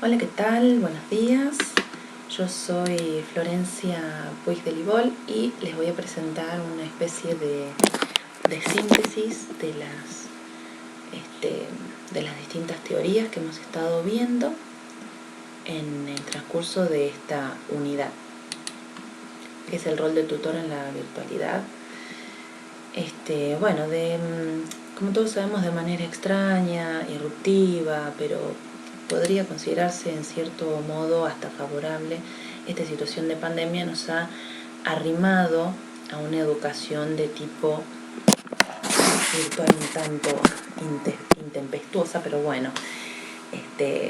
Hola, ¿qué tal? Buenos días. Yo soy Florencia Puig de Libol y les voy a presentar una especie de síntesis de las distintas teorías que hemos estado viendo en el transcurso de esta unidad, que es el rol de tutor en la virtualidad. Como todos sabemos, de manera extraña, irruptiva, pero podría considerarse en cierto modo hasta favorable, esta situación de pandemia nos ha arrimado a una educación de tipo virtual un tanto intempestuosa, pero bueno,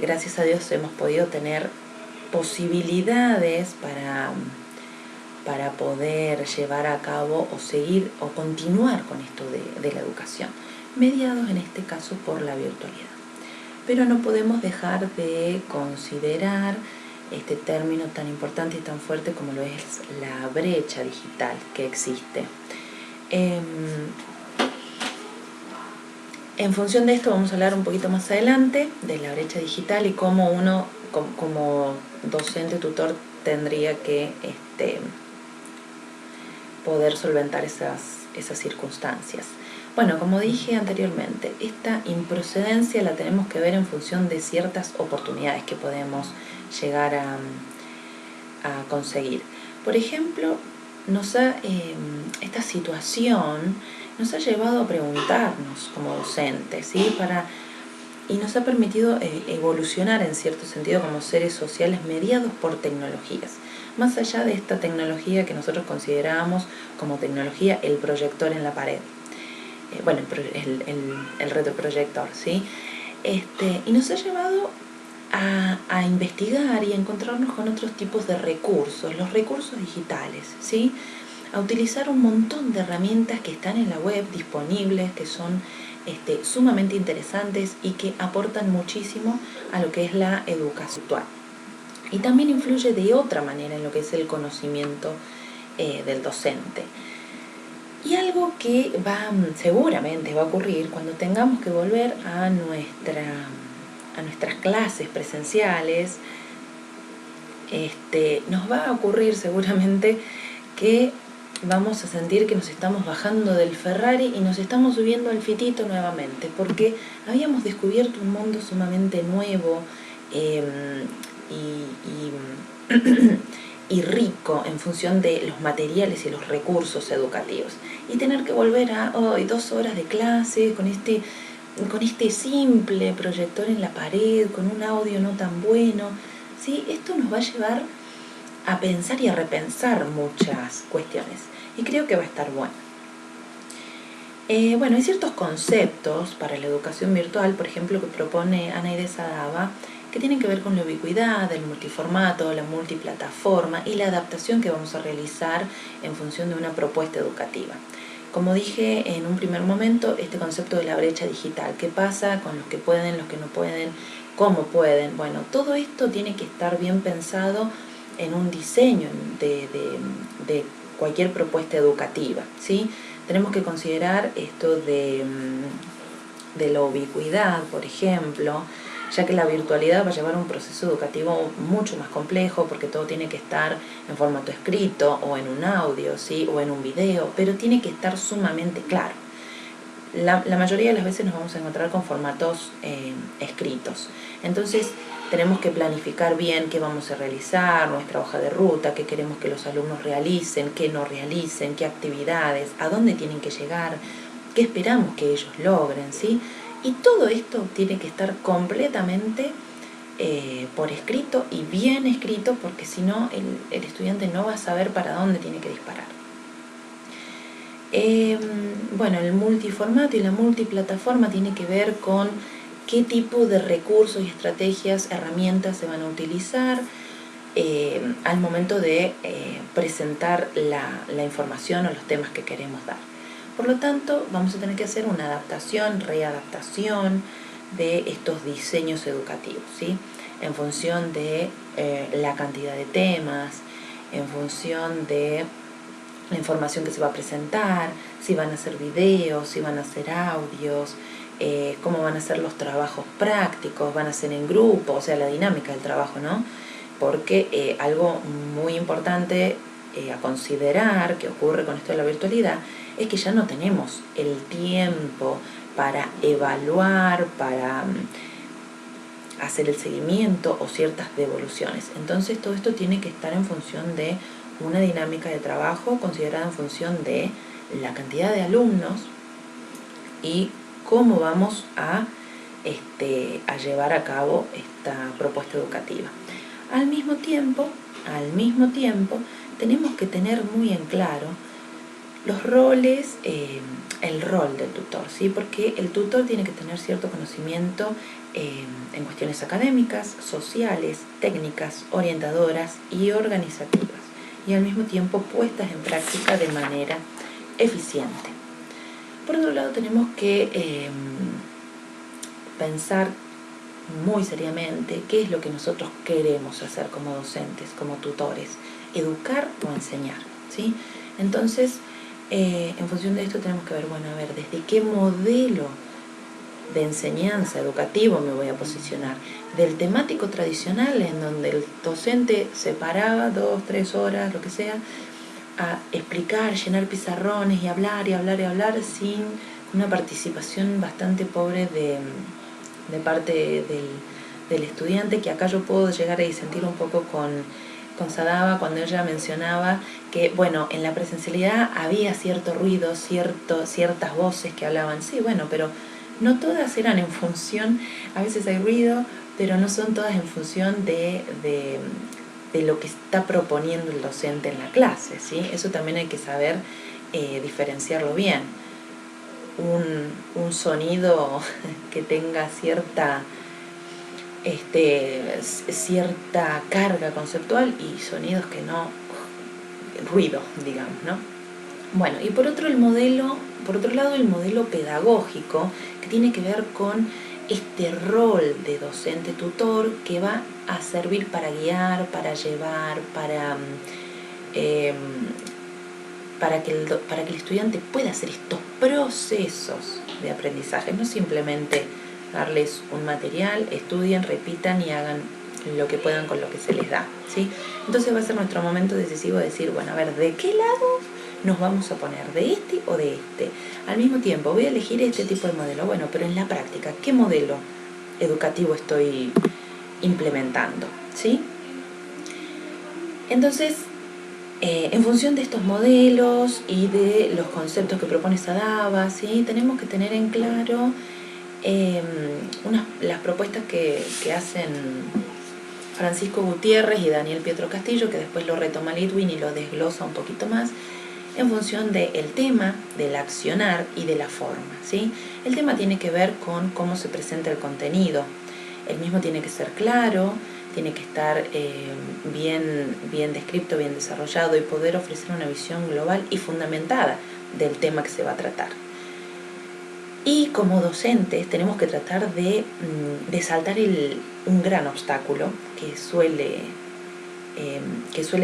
gracias a Dios hemos podido tener posibilidades para poder llevar a cabo o seguir o continuar con esto de la educación, mediados en este caso por la virtualidad. Pero no podemos dejar de considerar este término tan importante y tan fuerte como lo es la brecha digital que existe. En función de esto vamos a hablar un poquito más adelante de la brecha digital y cómo uno como docente tutor tendría que poder solventar esas circunstancias. Bueno, como dije anteriormente, esta improcedencia la tenemos que ver en función de ciertas oportunidades que podemos llegar a conseguir. Por ejemplo, esta situación nos ha llevado a preguntarnos como docentes, ¿sí? Y nos ha permitido evolucionar en cierto sentido como seres sociales mediados por tecnologías. Más allá de esta tecnología que nosotros considerábamos como tecnología, el proyector en la pared. El retroproyector, ¿sí? Y nos ha llevado a investigar y a encontrarnos con otros tipos de recursos, los recursos digitales, ¿sí? A utilizar un montón de herramientas que están en la web disponibles, que son sumamente interesantes y que aportan muchísimo a lo que es la educación actual. Y también influye de otra manera en lo que es el conocimiento del docente. Y algo que seguramente va a ocurrir cuando tengamos que volver a nuestras clases presenciales, nos va a ocurrir seguramente que vamos a sentir que nos estamos bajando del Ferrari y nos estamos subiendo al fitito nuevamente, porque habíamos descubierto un mundo sumamente nuevo y rico en función de los materiales y los recursos educativos. Y tener que volver a 2 horas de clase con este simple proyector en la pared, con un audio no tan bueno, ¿sí? Esto nos va a llevar a pensar y a repensar muchas cuestiones. Y creo que va a estar bueno. Hay ciertos conceptos para la educación virtual, por ejemplo, que propone Anaide Sadava, que tienen que ver con la ubicuidad, el multiformato, la multiplataforma y la adaptación que vamos a realizar en función de una propuesta educativa. Como dije en un primer momento, este concepto de la brecha digital, ¿qué pasa con los que pueden, los que no pueden, cómo pueden? Bueno, todo esto tiene que estar bien pensado en un diseño de cualquier propuesta educativa, ¿sí? Tenemos que considerar esto de la ubicuidad, por ejemplo, ya que la virtualidad va a llevar un proceso educativo mucho más complejo porque todo tiene que estar en formato escrito o en un audio, ¿sí? O en un video, pero tiene que estar sumamente claro. La mayoría de las veces nos vamos a encontrar con formatos escritos. Entonces tenemos que planificar bien qué vamos a realizar, nuestra hoja de ruta, qué queremos que los alumnos realicen, qué no realicen, qué actividades, a dónde tienen que llegar, qué esperamos que ellos logren, ¿sí? Y todo esto tiene que estar completamente por escrito y bien escrito, porque si no el estudiante no va a saber para dónde tiene que disparar. El multiformato y la multiplataforma tiene que ver con qué tipo de recursos y estrategias, herramientas se van a utilizar al momento de presentar la información o los temas que queremos dar. Por lo tanto, vamos a tener que hacer una adaptación, readaptación de estos diseños educativos, ¿sí? En función de la cantidad de temas, en función de la información que se va a presentar, si van a ser videos, si van a ser audios, cómo van a ser los trabajos prácticos, van a ser en grupo, o sea, la dinámica del trabajo, ¿no? Porque algo muy importante a considerar que ocurre con esto de la virtualidad es que ya no tenemos el tiempo para evaluar, para hacer el seguimiento o ciertas devoluciones. Entonces todo esto tiene que estar en función de una dinámica de trabajo considerada en función de la cantidad de alumnos y cómo vamos a llevar a cabo esta propuesta educativa. Al mismo tiempo, tenemos que tener muy en claro los roles, el rol del tutor, ¿sí? Porque el tutor tiene que tener cierto conocimiento en cuestiones académicas, sociales, técnicas, orientadoras y organizativas, y al mismo tiempo puestas en práctica de manera eficiente. Por otro lado, tenemos que pensar muy seriamente qué es lo que nosotros queremos hacer como docentes, como tutores, educar o enseñar, ¿sí? Entonces, en función de esto tenemos que ver, bueno, a ver, desde qué modelo de enseñanza educativo me voy a posicionar, del temático tradicional en donde el docente se paraba 2, 3 horas, lo que sea, a explicar, llenar pizarrones y hablar sin una participación bastante pobre de parte del estudiante, que acá yo puedo llegar a disentir un poco con Sadaba cuando ella mencionaba que, bueno, en la presencialidad había cierto ruido, ciertas voces que hablaban, sí, bueno, pero no todas eran en función, a veces hay ruido, pero no son todas en función de lo que está proponiendo el docente en la clase, ¿sí? Eso también hay que saber diferenciarlo bien. Un sonido que tenga cierta carga conceptual y sonidos que no, ruido, digamos, ¿no? Bueno, y por otro lado el modelo pedagógico, que tiene que ver con este rol de docente tutor que va a servir para guiar, para llevar, para que el estudiante pueda hacer estos procesos de aprendizaje, no simplemente darles un material, estudien, repitan y hagan lo que puedan con lo que se les da, ¿sí? Entonces va a ser nuestro momento decisivo de decir, bueno, a ver, ¿de qué lado nos vamos a poner? ¿De este o de este? Al mismo tiempo, voy a elegir este tipo de modelo, bueno, pero en la práctica, ¿qué modelo educativo estoy implementando? ¿Sí? Entonces, en función de estos modelos y de los conceptos que propone Sadaba, ¿sí? Tenemos que tener en claro las propuestas que hacen Francisco Gutiérrez y Daniel Pietro Castillo, que después lo retoma Litwin y lo desglosa un poquito más, en función del tema, del accionar y de la forma, ¿sí? El tema tiene que ver con cómo se presenta el contenido. El mismo tiene que ser claro, tiene que estar bien descrito, bien desarrollado y poder ofrecer una visión global y fundamentada del tema que se va a tratar. Y como docentes tenemos que tratar de saltar un gran obstáculo que suele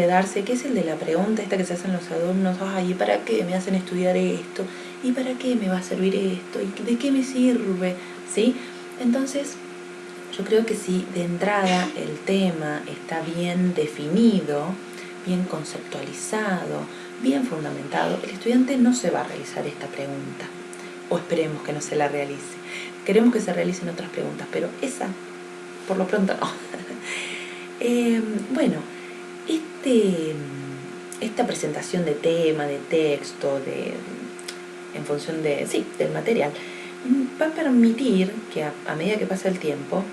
darse, que es el de la pregunta esta que se hacen los alumnos: ¿y para qué me hacen estudiar esto? ¿Y para qué me va a servir esto? ¿Y de qué me sirve? ¿Sí? Entonces, yo creo que si de entrada el tema está bien definido, bien conceptualizado, bien fundamentado, el estudiante no se va a realizar esta pregunta, o esperemos que no se la realice. Queremos que se realicen otras preguntas, pero esa, por lo pronto, no. Bueno, esta presentación de tema, de texto, en función del material, va a permitir que a medida que pasa el tiempo,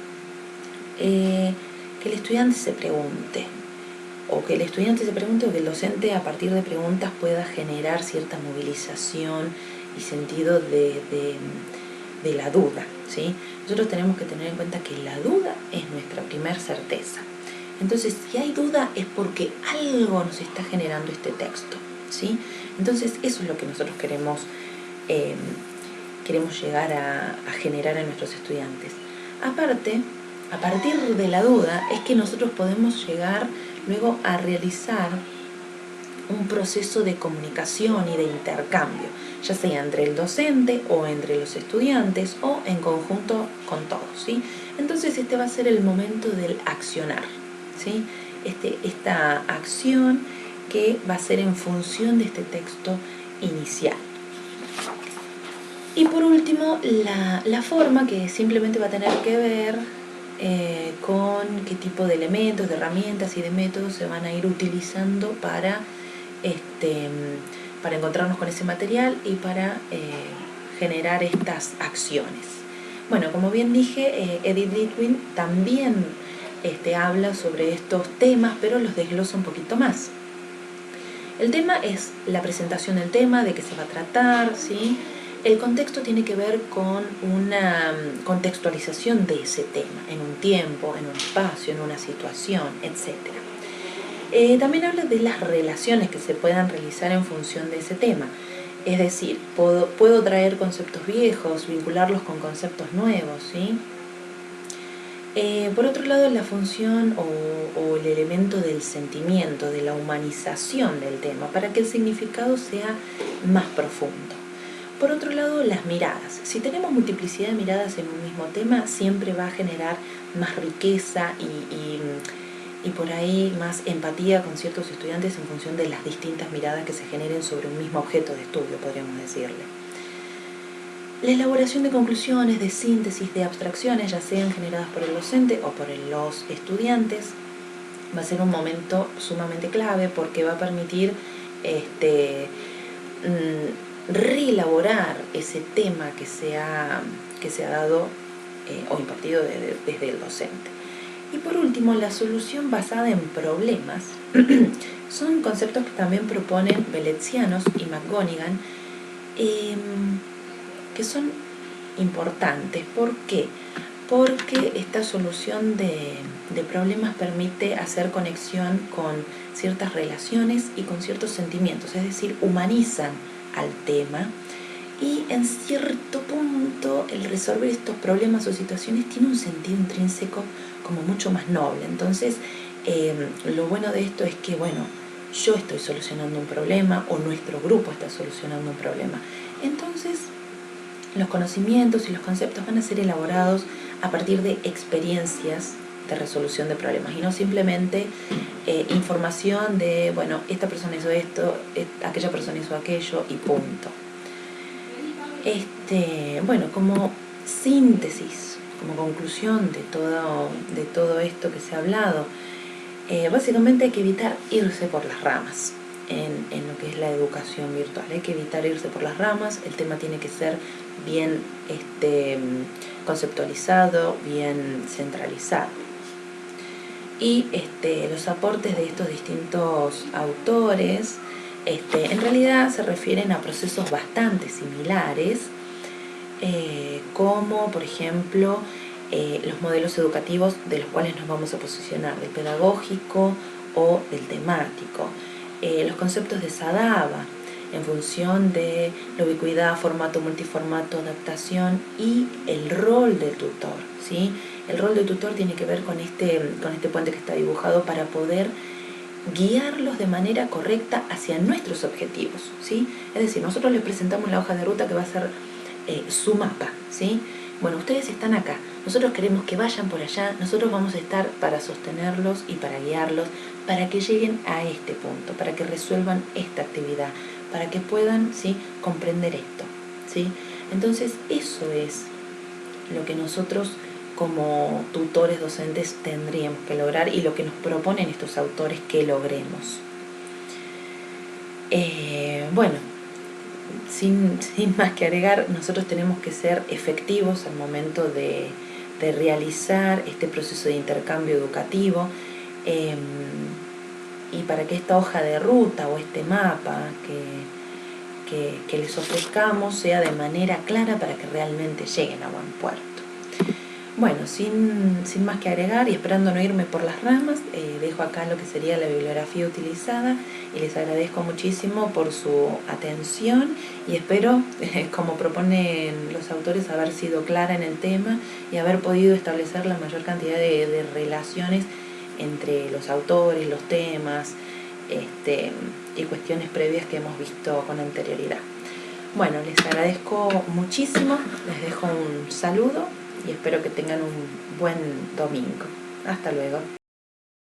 que el estudiante se pregunte, o que el docente a partir de preguntas pueda generar cierta movilización y sentido de la duda, ¿sí? Nosotros tenemos que tener en cuenta que la duda es nuestra primer certeza. Entonces, si hay duda es porque algo nos está generando este texto, ¿sí? Entonces, eso es lo que nosotros queremos llegar a generar en nuestros estudiantes. Aparte, a partir de la duda es que nosotros podemos llegar luego a realizar un proceso de comunicación y de intercambio. ya sea entre el docente o entre los estudiantes o en conjunto con todos, ¿sí? Entonces este va a ser el momento del accionar, ¿sí? Esta acción que va a ser en función de este texto inicial. Y por último, la forma, que simplemente va a tener que ver con qué tipo de elementos, de herramientas y de métodos se van a ir utilizando para encontrarnos con ese material y para generar estas acciones. Bueno, como bien dije, Edith Litwin también habla sobre estos temas, pero los desglosa un poquito más. El tema es la presentación del tema, de qué se va a tratar, ¿sí? El contexto tiene que ver con una contextualización de ese tema, en un tiempo, en un espacio, en una situación, etc. También habla de las relaciones que se puedan realizar en función de ese tema. Es decir, puedo traer conceptos viejos, vincularlos con conceptos nuevos, ¿sí? Por otro lado, la función o el elemento del sentimiento, de la humanización del tema, para que el significado sea más profundo. Por otro lado, las miradas. Si tenemos multiplicidad de miradas en un mismo tema, siempre va a generar más riqueza y por ahí más empatía con ciertos estudiantes en función de las distintas miradas que se generen sobre un mismo objeto de estudio, podríamos decirle. La elaboración de conclusiones, de síntesis, de abstracciones, ya sean generadas por el docente o por los estudiantes, va a ser un momento sumamente clave porque va a permitir reelaborar ese tema que se ha dado o impartido desde el docente. Y por último, la solución basada en problemas son conceptos que también proponen Veletsianos y McGonigan, que son importantes. ¿Por qué? Porque esta solución de problemas permite hacer conexión con ciertas relaciones y con ciertos sentimientos, es decir, humanizan al tema y en cierto punto el resolver estos problemas o situaciones tiene un sentido intrínseco como mucho más noble. Entonces, lo bueno de esto es que, bueno, yo estoy solucionando un problema o nuestro grupo está solucionando un problema. Entonces, los conocimientos y los conceptos van a ser elaborados a partir de experiencias de resolución de problemas y no simplemente información de, bueno, esta persona hizo esto, aquella persona hizo aquello y punto. Bueno, como síntesis, como conclusión de todo esto que se ha hablado, básicamente hay que evitar irse por las ramas en lo que es la educación virtual. Hay que evitar irse por las ramas, el tema tiene que ser bien conceptualizado, bien centralizado. Y los aportes de estos distintos autores en realidad se refieren a procesos bastante similares, como por ejemplo los modelos educativos de los cuales nos vamos a posicionar, del pedagógico o del temático, los conceptos de SADAVA en función de la ubicuidad, formato, multiformato, adaptación y el rol del tutor, ¿sí? El rol del tutor tiene que ver con este puente que está dibujado para poder guiarlos de manera correcta hacia nuestros objetivos, ¿sí? Es decir, nosotros les presentamos la hoja de ruta que va a ser su mapa, ¿sí? Bueno, ustedes están acá, nosotros queremos que vayan por allá, nosotros vamos a estar para sostenerlos y para guiarlos, para que lleguen a este punto, para que resuelvan esta actividad, para que puedan, ¿sí?, comprender esto, ¿sí? Entonces, eso es lo que nosotros como tutores docentes tendríamos que lograr y lo que nos proponen estos autores que logremos. Bueno, sin más que agregar, nosotros tenemos que ser efectivos al momento de realizar este proceso de intercambio educativo, y para que esta hoja de ruta o este mapa que les ofrezcamos sea de manera clara para que realmente lleguen a buen puerto. Bueno, sin más que agregar y esperando no irme por las ramas, dejo acá lo que sería la bibliografía utilizada y les agradezco muchísimo por su atención y espero, como proponen los autores, haber sido clara en el tema y haber podido establecer la mayor cantidad de relaciones entre los autores, los temas y cuestiones previas que hemos visto con anterioridad. Bueno, les agradezco muchísimo, les dejo un saludo y espero que tengan un buen domingo. Hasta luego.